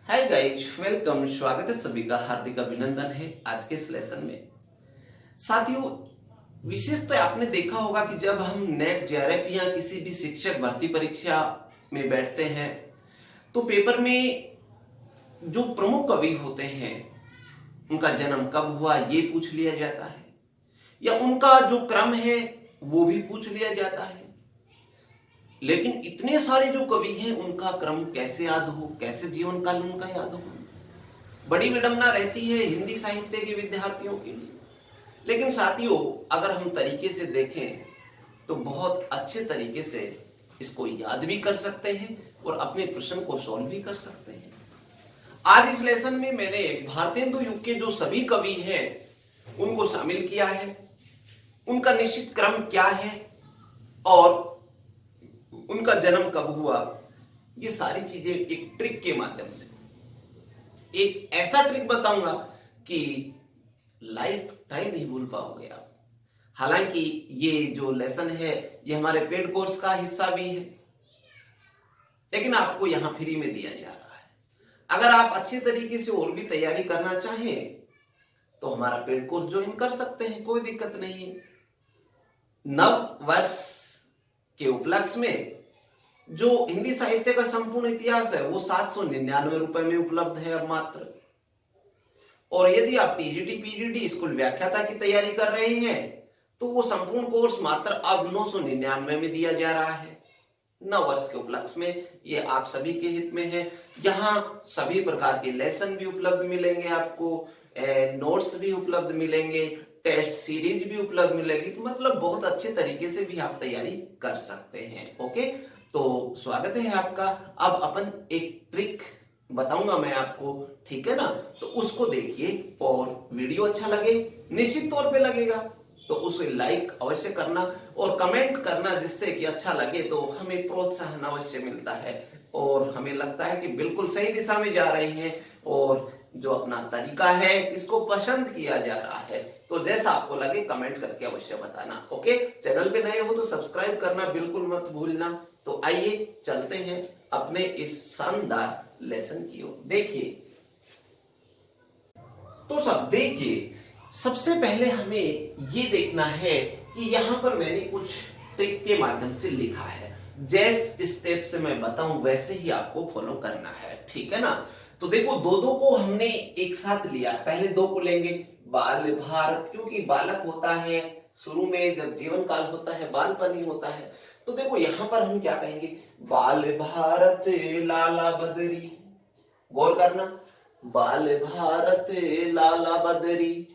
Hi guys, welcome. स्वागत है सभी का, हार्दिक अभिनंदन है आज के इस लेसन में। साथियों, विशेषतः आपने देखा होगा कि जब हम नेट जेआरएफ या किसी भी शिक्षक भर्ती परीक्षा में बैठते हैं तो पेपर में जो प्रमुख कवि होते हैं उनका जन्म कब हुआ ये पूछ लिया जाता है, या उनका जो क्रम है वो भी पूछ लिया जाता है। लेकिन इतने सारे जो कवि हैं उनका क्रम कैसे याद हो, कैसे जीवन काल उनका याद हो, बड़ी विडंबना रहती है हिंदी साहित्य के विद्यार्थियों के लिए। लेकिन साथियों, अगर हम तरीके से देखें तो बहुत अच्छे तरीके से इसको याद भी कर सकते हैं और अपने प्रश्न को सॉल्व भी कर सकते हैं। आज इस लेसन में मैंने भारतेंदु युग के जो सभी कवि हैं उनको शामिल किया है, उनका निश्चित क्रम क्या है और उनका जन्म कब हुआ, ये सारी चीजें एक ट्रिक के माध्यम से, एक ऐसा ट्रिक बताऊंगा कि लाइफ टाइम नहीं भूल पाओगे आप। हालांकि ये जो लेसन है ये हमारे पेड कोर्स का हिस्सा भी है, लेकिन आपको यहां फ्री में दिया जा रहा है। अगर आप अच्छे तरीके से और भी तैयारी करना चाहें तो हमारा पेड कोर्स ज्वाइन कर सकते हैं, कोई दिक्कत नहीं है। नव वर्ष के उपलक्ष्य में जो हिंदी साहित्य का संपूर्ण इतिहास है वो 799 रुपए में उपलब्ध है अब मात्र। और यदि आप टीजीटी पीजीटी स्कूल व्याख्याता की तैयारी कर रहे हैं तो वो संपूर्ण कोर्स मात्र अब 999 में दिया जा रहा है। नव वर्ष के उपलक्ष्य में ये आप सभी के हित में है। यहाँ सभी प्रकार के लेसन भी उपलब्ध मिलेंगे आपको, नोट्स भी उपलब्ध मिलेंगे, टेस्ट सीरीज भी उपलब्ध मिलेगी। तो मतलब बहुत अच्छे तरीके से भी आप तैयारी कर सकते हैं। ओके, तो स्वागत है आपका। अब अपन एक ट्रिक बताऊंगा मैं आपको, ठीक है ना? तो उसको देखिए और वीडियो अच्छा लगे, निश्चित तौर पे लगेगा तो उसे लाइक अवश्य करना और कमेंट करना, जिससे कि अच्छा लगे तो हमें प्रोत्साहन अवश्य मिलता है और हमें लगता है कि बिल्कुल सही दिशा में जा रहे हैं और जो अपना तरीका है इसको पसंद किया जा रहा है। तो जैसा आपको लगे कमेंट करके अवश्य बताना। ओके, चैनल पे नए हो तो सब्सक्राइब करना बिल्कुल मत भूलना। तो आइए चलते हैं अपने इस शानदार लेसन की ओर। देखिए तो सब देखिए, सबसे पहले हमें ये देखना है कि यहां पर मैंने कुछ ट्रिक के माध्यम से लिखा है। जैसे स्टेप से मैं बताऊं वैसे ही आपको फॉलो करना है, ठीक है ना? तो देखो, दो दो को हमने एक साथ लिया। पहले दो को लेंगे, बाल भारत, क्योंकि बालक होता है शुरू में, जब जीवन काल होता है बालपन ही होता है। तो देखो यहां पर हम क्या कहेंगे, बाल भारत लाला बदरी। गौर करना, बाल भारत लाला बदरी।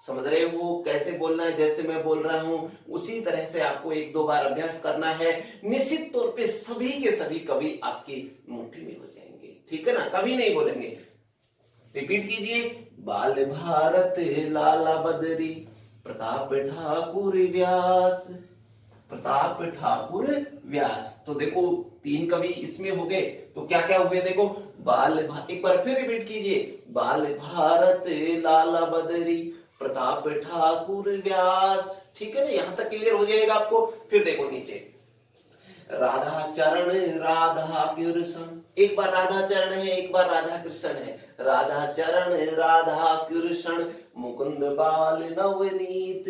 समझ रहे हो कैसे बोलना है? जैसे मैं बोल रहा हूं उसी तरह से आपको एक दो बार अभ्यास करना है। निश्चित तौर पे सभी के सभी कवि आपकी मुट्ठी में हो जाएंगे, ठीक है ना? कभी नहीं बोलेंगे। रिपीट कीजिए, बाल भारत लाला बदरी, प्रताप ठाकुर व्यास, प्रताप ठाकुर व्यास। तो देखो तीन कवि इसमें हो गए, तो क्या क्या हुए देखो, एक बार फिर रिपीट कीजिए, बाल भारत लाला बदरी, प्रताप ठाकुर व्यास। ठीक है ना? यहां तक क्लियर हो जाएगा आपको। फिर देखो नीचे, राधा चरण राधा कृष्ण। एक बार राधा चरण है, एक बार राधा कृष्ण है। राधा चरण राधा कृष्ण, मुकुंद बाल नवनीत,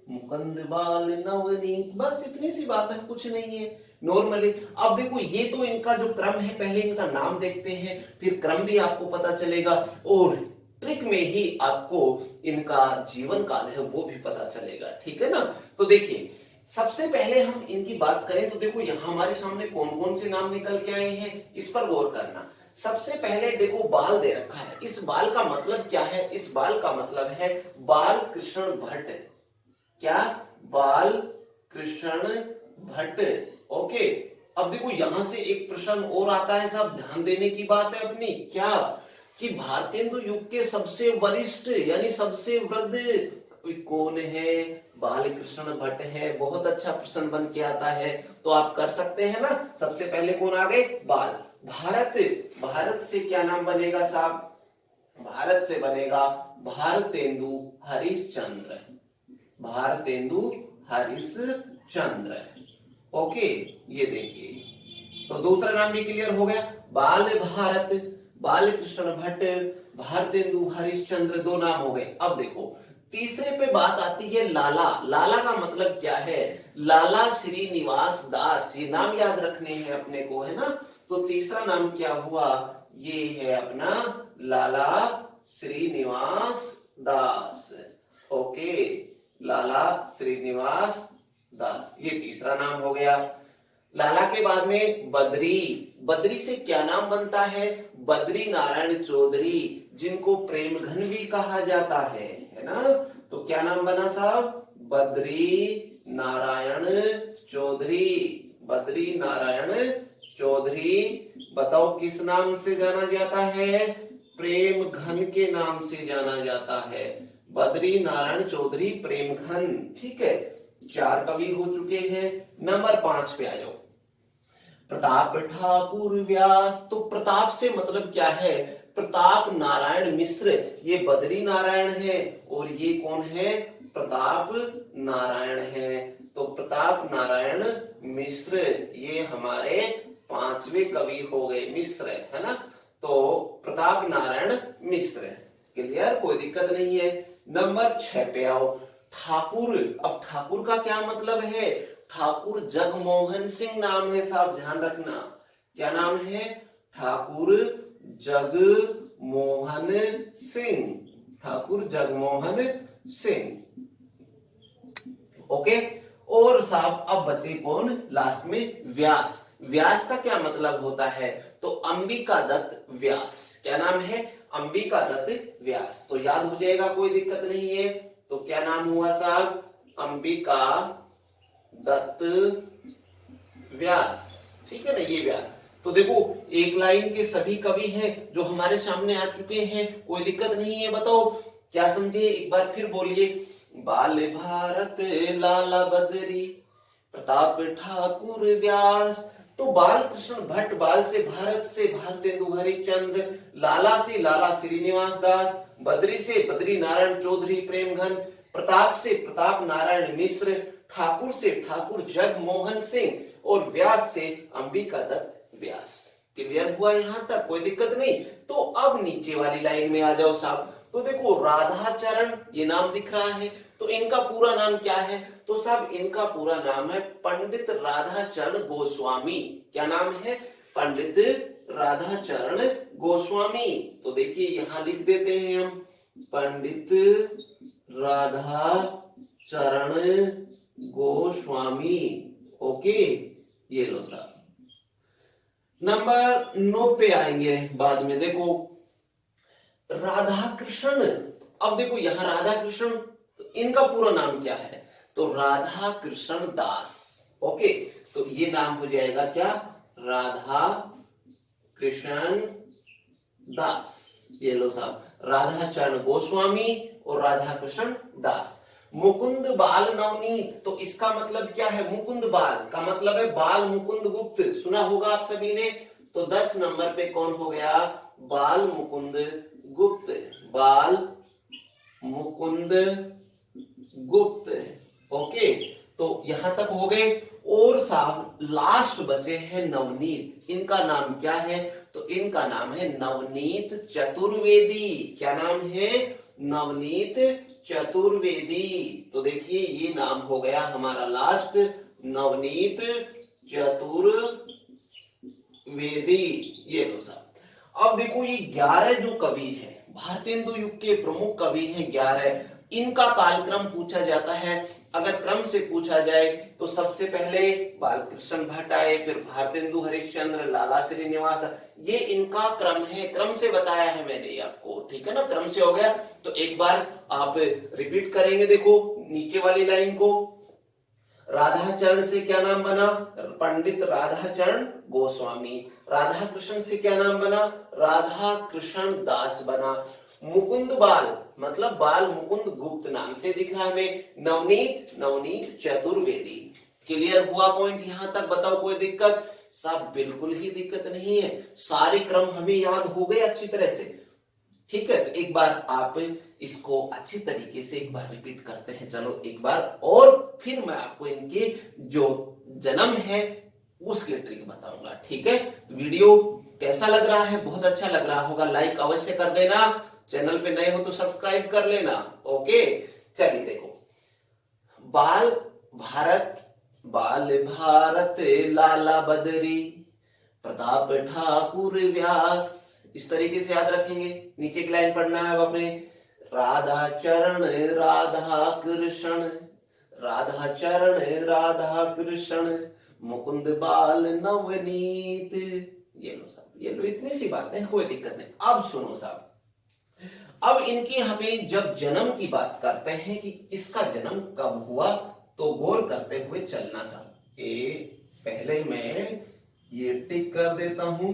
मुकुंद बाल नवनीत। बस इतनी सी बात है, कुछ नहीं है नॉर्मली। अब देखो ये तो इनका जो क्रम है, पहले इनका नाम देखते हैं, फिर क्रम भी आपको पता चलेगा और ट्रिक में ही आपको इनका जीवन काल है वो भी पता चलेगा, ठीक है ना? तो देखिए, सबसे पहले हम इनकी बात करें तो देखो यहां हमारे सामने कौन कौन से नाम निकल के आए हैं, इस पर गौर करना। सबसे पहले देखो बाल दे रखा है। इस बाल का मतलब क्या है? इस बाल का मतलब है बाल कृष्ण भट्ट। क्या? बाल कृष्ण भट्ट। ओके, अब देखो यहां से एक प्रश्न और आता है, साहब ध्यान देने की बात है अपनी। क्या? कि भारतेंदु युग के सबसे वरिष्ठ यानी सबसे वृद्ध कौन है? बालकृष्ण भट्ट है। बहुत अच्छा प्रश्न बन के आता है, तो आप कर सकते हैं ना। सबसे पहले कौन आ गए? बाल। भारत, भारत से क्या नाम बनेगा साहब? भारत से बनेगा भारतेंदु हरिश्चंद्र, भारतेंदु हरिश्चंद्र। ओके, ये देखिए तो दूसरा नाम भी क्लियर हो गया। बाल भारत, बाल कृष्ण भट्ट, भारतेंदु हरिश्चंद्र, दो नाम हो गए। अब देखो तीसरे पे बात आती है लाला। लाला का मतलब क्या है? लाला श्रीनिवास दास, ये नाम याद रखने हैं अपने को, है ना। तो तीसरा नाम क्या हुआ? ये है अपना लाला श्रीनिवास दास। ओके, लाला श्रीनिवास दास, ये तीसरा नाम हो गया। लाला के बाद में बद्री। बद्री से क्या नाम बनता है? बद्री नारायण चौधरी, जिनको प्रेम घन भी कहा जाता है ना। तो क्या नाम बना साहब? बद्री नारायण चौधरी। बद्री नारायण चौधरी, बताओ किस नाम से जाना जाता है? प्रेम घन के नाम से जाना जाता है। बद्री नारायण चौधरी प्रेम घन। ठीक है, 4 कवि हो चुके हैं। नंबर 5 पे आ जाओ। प्रताप ठाकुर व्यास। तो प्रताप से मतलब क्या है? प्रताप नारायण मिश्र, ये बद्री नारायण है और ये कौन है? प्रताप नारायण है। तो प्रताप नारायण मिश्र, ये हमारे 5वें कवि हो गए, मिश्र, है ना। तो प्रताप नारायण मिश्र, क्लियर, कोई दिक्कत नहीं है। नंबर 6 पे आओ। ठाकुर। अब ठाकुर का क्या मतलब है? ठाकुर जगमोहन सिंह नाम है साहब, ध्यान रखना। क्या नाम है? ठाकुर जगमोहन सिंह। ठाकुर जगमोहन सिंह। ओके, और साहब अब बचे कौन लास्ट में? व्यास। व्यास का क्या मतलब होता है? तो अंबिका दत्त व्यास। क्या नाम है? अंबिका दत्त व्यास। तो याद हो जाएगा, कोई दिक्कत नहीं है। तो क्या नाम हुआ साहब? अंबिका दत्त व्यास। ठीक है ना, ये व्यास। तो देखो एक लाइन के सभी कवि हैं जो हमारे सामने आ चुके हैं, कोई दिक्कत नहीं है। बताओ क्या समझे, एक बार फिर बोलिए। बाल भारत, लाला बद्री, प्रताप ठाकुर व्यास। तो बाल कृष्ण भट्ट, बाल से भारत से भारतेंदु हरिश्चंद्र, लाला से लाला श्रीनिवास दास, बद्री से बद्री नारायण चौधरी प्रेमघन, प्रताप से प्रताप नारायण मिश्र, ठाकुर से ठाकुर जगमोहन सिंह और व्यास से अंबिका दत्त व्यास। क्लियर हुआ यहाँ तक, कोई दिक्कत नहीं। तो अब नीचे वाली लाइन में आ जाओ साहब। तो देखो राधाचरण, ये नाम दिख रहा है, तो इनका पूरा नाम क्या है? तो साहब इनका पूरा नाम है पंडित राधाचरण गोस्वामी। क्या नाम है? पंडित राधाचरण गोस्वामी। तो देखिए यहां लिख देते हैं हम, पंडित राधाचरण गोस्वामी। ओके, ये लो साहब। नंबर 9 पे आएंगे बाद में। देखो राधा कृष्ण। अब देखो यहां राधा कृष्ण, तो इनका पूरा नाम क्या है? तो राधा कृष्ण दास। ओके, तो ये नाम हो जाएगा क्या? राधा कृष्ण दास। ये लो साहब, राधाचरण गोस्वामी और राधा कृष्ण दास। मुकुंद बाल नवनीत, तो इसका मतलब क्या है? मुकुंद बाल का मतलब है बाल मुकुंद गुप्त, सुना होगा आप सभी ने। तो 10 नंबर पे कौन हो गया? बाल मुकुंद गुप्त। बाल मुकुंद गुप्त। ओके, तो यहां तक हो गए। और साहब लास्ट बचे हैं नवनीत। इनका नाम क्या है? तो इनका नाम है नवनीत चतुर्वेदी। क्या नाम है? नवनीत चतुर्वेदी। तो देखिए ये नाम हो गया हमारा लास्ट, नवनीत चतुर्वेदी। ये लो साहब। अब देखो ये 11 जो कवि हैं, भारतेंदु युग के प्रमुख कवि हैं 11, इनका कालक्रम पूछा जाता है। अगर क्रम से पूछा जाए तो सबसे पहले बालकृष्ण भट्ट आए, फिर भारतेंदु हरिश्चंद्र, लाला श्रीनिवास, ये इनका क्रम है। क्रम से बताया है मैंने आपको, ठीक है ना, क्रम से हो गया। तो एक बार आप रिपीट करेंगे। देखो नीचे वाली लाइन को, राधाचरण से क्या नाम बना? पंडित राधाचरण गोस्वामी। राधा कृष्ण से क्या नाम बना? राधा कृष्ण दास बना। मुकुंद बाल मतलब बाल मुकुंद गुप्त नाम से दिख रहा है हमें। नवनीत, नवनीत चतुर्वेदी। क्लियर हुआ पॉइंट यहां तक? बताओ कोई दिक्कत? सब बिल्कुल ही दिक्कत नहीं है, सारे क्रम हमें याद हो गए अच्छी तरह से। ठीक है, तो एक बार आप इसको अच्छी तरीके से एक बार रिपीट करते हैं। चलो एक बार और फिर मैं आपको इनके जो जन्म है उसकी ट्रिक बताऊंगा। ठीक है, तो वीडियो कैसा लग रहा है? बहुत अच्छा लग रहा होगा, लाइक अवश्य कर देना, चैनल पे नए हो तो सब्सक्राइब कर लेना। ओके, चलिए देखो, बाल भारत, बाल भारत लाला बदरी, प्रताप ठाकुर व्यास, इस तरीके से याद रखेंगे। नीचे की लाइन पढ़ना है अब अपने, राधा चरण राधा कृष्ण, राधा चरण राधा कृष्ण, मुकुंद बाल नवनीत। ये लो साहब, ये लो, इतनी सी बातें, कोई दिक्कत नहीं। अब सुनो साहब, अब इनकी हमें जब जन्म की बात करते हैं कि इसका जन्म कब हुआ, तो गौर करते हुए चलना साहब। ये पहले मैं ये टिक कर देता हूं,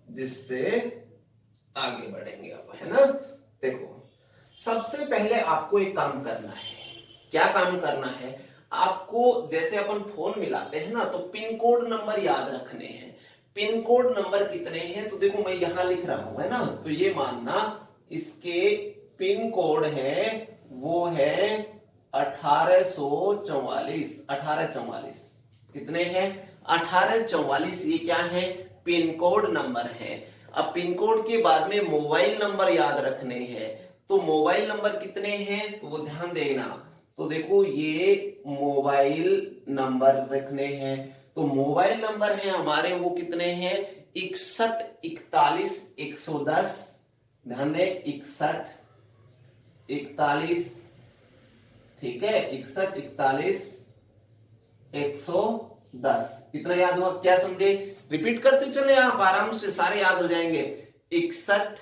जिससे आगे बढ़ेंगे अब, है ना। देखो, सबसे पहले आपको एक काम करना है। क्या काम करना है आपको? जैसे अपन फोन मिलाते हैं ना, तो पिन कोड नंबर याद रखने हैं। पिन कोड नंबर कितने हैं? तो देखो मैं यहां लिख रहा हूं, है ना, तो ये मानना इसके पिन कोड है, वो है 1844। 1844 कितने हैं? 1844। ये क्या है? पिन कोड नंबर है। अब पिन कोड के बाद में मोबाइल नंबर याद रखने हैं। तो मोबाइल नंबर कितने हैं? तो वो ध्यान देना। तो देखो, ये मोबाइल नंबर रखने हैं। तो मोबाइल नंबर है हमारे, वो कितने हैं? 61 41 110। ध्यान दें, 61 41, ठीक है, 61 41 110। इतना याद हुआ? क्या समझे? रिपीट करते चले, आप आराम से सारे याद हो जाएंगे। 61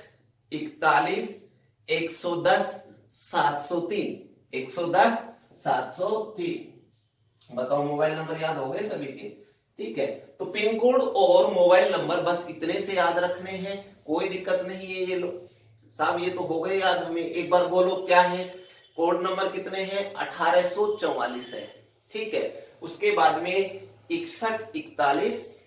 41 110 703, 110 703। बताओ, मोबाइल नंबर याद हो गए सभी के? ठीक है, तो पिन कोड और मोबाइल नंबर बस इतने से याद रखने हैं, कोई दिक्कत नहीं है। ये लो साहब, ये तो हो गए याद हमें। एक बार बोलो, क्या है? कोड नंबर कितने हैं? 1844 है। ठीक है, उसके बाद में 61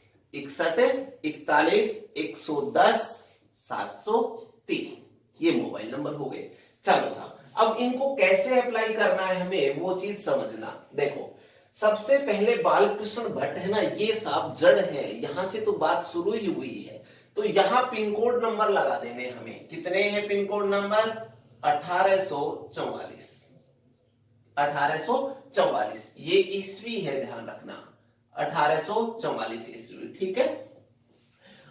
41 110 703, ये मोबाइल नंबर हो गए। चलो साहब, अब इनको कैसे अप्लाई करना है हमें, वो चीज समझना। देखो, सबसे पहले बालकृष्ण भट्ट है ना, ये साहब जड़ है, यहां से तो बात शुरू ही हुई है। तो यहां पिन कोड नंबर लगा देने हमें। कितने हैं पिन कोड नंबर? 1844। 1844 ये ईस्वी है, ध्यान रखना, 1844 ईस्वी। ठीक है,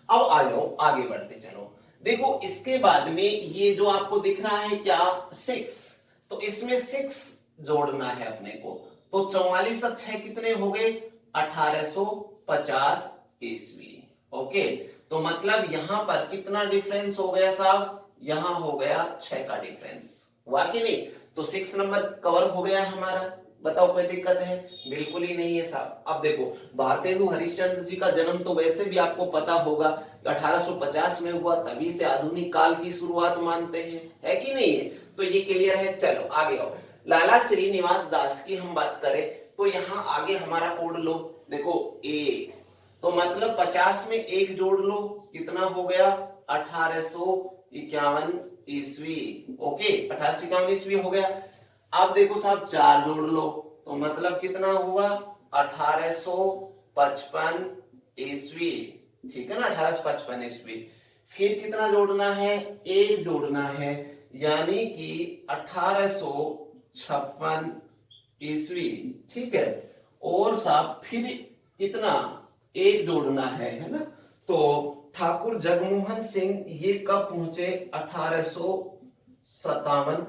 अब आ जाओ, आगे बढ़ते चलो। देखो, इसके बाद में ये जो आपको दिख रहा है क्या? 6, तो इसमें 6 जोड़ना है अपने को। तो 44 और 6 कितने हो गए? 1850 ईस्वी। ओके, तो मतलब यहां पर कितना डिफरेंस हो गया साहब? यहां हो गया 6 का डिफरेंस, हुआ कि नहीं? तो 6 नंबर कवर हो गया हमारा। बताओ, कोई दिक्कत है? बिल्कुल ही नहीं है साहब। अब देखो, भारतेंदु हरिश्चंद्र जी का जन्म तो वैसे भी आपको पता होगा 1850 में हुआ, तभी से आधुनिक काल की शुरुआत मानते हैं, है कि नहीं है? तो ये क्लियर है। चलो आगे आओ। लाला श्रीनिवास दास की हम बात करें, तो यहाँ आगे हमारा कोड लो। देखो, 1, तो मतलब 50 में 1 जोड़ लो, कितना हो गया? 1851 ईस्वी। ओके, 1851 ईस्वी हो गया। अब देखो साहब, 4 जोड़ लो, तो मतलब कितना हुआ? 1855 ईस्वी। ठीक है ना, 1855 ईस्वी। फिर कितना जोड़ना है? 1 जोड़ना है, यानी कि 1856 ईस्वी। ठीक है, और साहब फिर कितना? 1 जोड़ना है ना। तो ठाकुर जगमोहन सिंह ये कब पहुंचे? 1857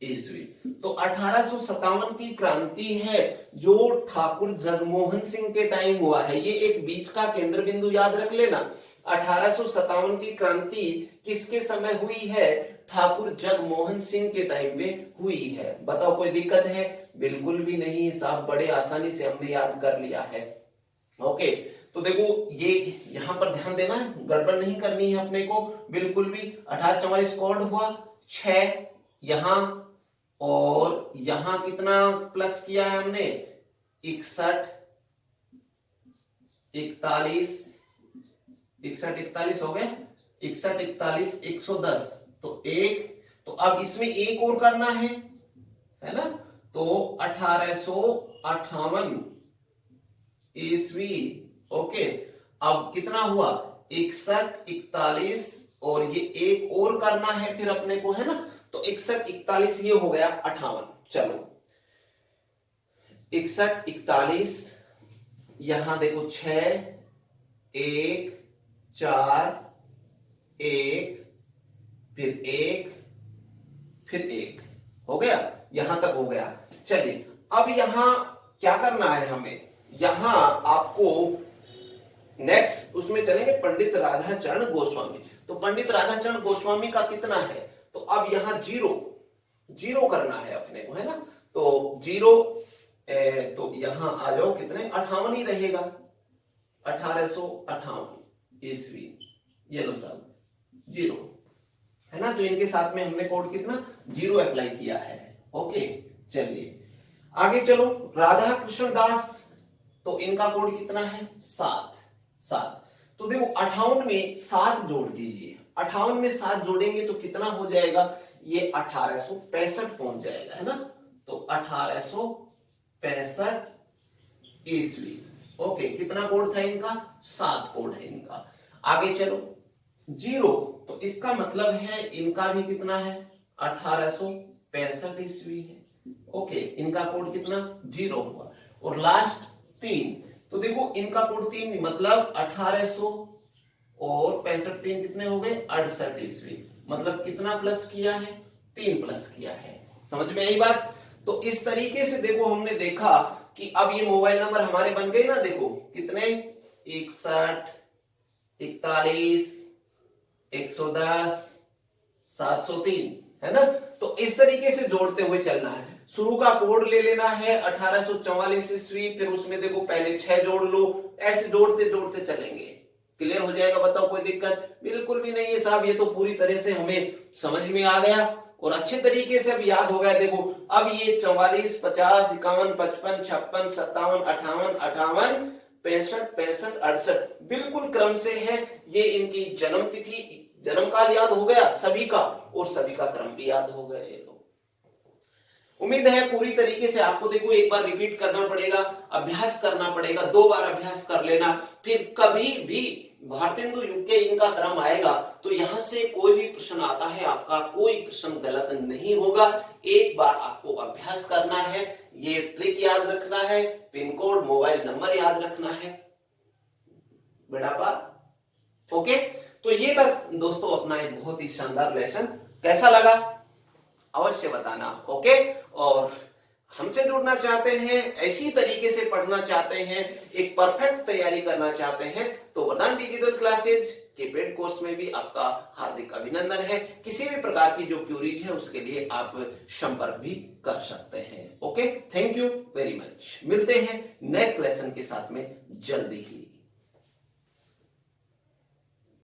ईस्वी। तो 1857 की क्रांति है जो ठाकुर जगमोहन सिंह के टाइम हुआ है। ये एक बीच का केंद्र बिंदु याद रख लेना। 1857 की क्रांति किसके समय हुई है? ठाकुर जगमोहन सिंह के टाइम पे हुई है। बताओ, कोई दिक्कत है? बिल्कुल भी नहीं साहब, बड़े आसानी से हमने याद कर लिया है। ओके, तो देखो, ये यहां पर ध्यान देना है, गड़बड़ नहीं करनी है अपने को बिल्कुल भी। 1844 कोड हुआ, 6 यहां, और यहां कितना प्लस किया है हमने? 61 41 हो गए, 61 41 110, तो 1। तो अब इसमें एक और करना है ना। तो 1858 ईस्वी। ओके, अब कितना हुआ 61, 41 और ये एक और करना है फिर अपने को, है ना। तो 61, 41 ये हो गया 58। चलो 61, 41, यहां देखो 6, 1, 4, 1, फिर 1, फिर 1 हो गया, यहां तक हो गया। चलिए अब यहां क्या करना है हमें, यहां आपको नेक्स्ट उसमें चलेंगे पंडित राधाचरण गोस्वामी। तो पंडित राधाचरण गोस्वामी का कितना है, तो अब यहां जीरो करना है अपने को, है ना। तो जीरो तो यहां आ जाओ, कितने 58 ही रहेगा, 1858 ईस्वी, ये लो साहब जीरो, है ना। तो इनके साथ में हमने कोड कितना जीरो अप्लाई किया है। ओके चलिए आगे चलो, राधा कृष्ण दास, तो इनका कोड कितना है 7। तो देखो 58 में 7 जोड़ दीजिए, 58 में 7 जोड़ेंगे तो कितना हो जाएगा, ये 1865 पहुंच जाएगा, है ना। तो 1865 ईस्वी। ओके कितना कोड था इनका, 7 कोड है इनका। आगे चलो जीरो, तो इसका मतलब है इनका भी कितना है 1865 ईस्वी है। ओके इनका कोड कितना जीरो हुआ, और लास्ट 3, तो देखो इनका कोड 3 मतलब 1800 और 65 3 कितने हो गए 68 ईस्वी, मतलब कितना प्लस किया है 3 प्लस किया है। समझ में आई बात। तो इस तरीके से देखो हमने देखा कि अब ये मोबाइल नंबर हमारे बन गए ना, देखो कितने 61, 41, 110, 703, है ना। तो इस तरीके से जोड़ते हुए चलना है। शुरू का कोड ले लेना है 1844 ईस्वी, फिर उसमें देखो पहले 6 जोड़ लो, ऐसे जोड़ते जोड़ते चलेंगे। क्लियर हो जाएगा, बताओ कोई दिक्कत। बिल्कुल भी नहीं है साहब, ये तो पूरी तरह से हमें समझ में आ गया और अच्छे तरीके से अब याद हो गया। देखो अब ये 44, 50, 51, 55, 56, 57, 58, 58, 65, 65, 68 बिल्कुल क्रम से है। ये इनकी जन्म तिथि, जन्म काल याद हो गया सभी का, और सभी का क्रम भी याद हो गया। उम्मीद है पूरी तरीके से आपको देखो एक बार रिपीट करना पड़ेगा, अभ्यास करना पड़ेगा, 2 बार अभ्यास कर लेना। फिर कभी भी भारतेंदु युग के इनका क्रम आएगा तो यहां से कोई भी प्रश्न आता है, आपका कोई प्रश्न गलत नहीं होगा। एक बार आपको अभ्यास करना है, ये ट्रिक याद रखना है, पिन कोड मोबाइल नंबर याद रखना है, बेड़ा पार। ओके तो ये था दोस्तों अपना एक बहुत ही शानदार लेसन। कैसा लगा अवश्य बताना। ओके और हमसे जुड़ना चाहते हैं, ऐसी तरीके से पढ़ना चाहते हैं, एक परफेक्ट तैयारी करना चाहते हैं, तो वरदान डिजिटल क्लासेज के पेड कोर्स में भी आपका हार्दिक अभिनंदन है। किसी भी प्रकार की जो क्यूरीज है उसके लिए आप संपर्क भी कर सकते हैं। Okay thank you very much. मिलते हैं नेक्स्ट लेसन के साथ में जल्दी ही।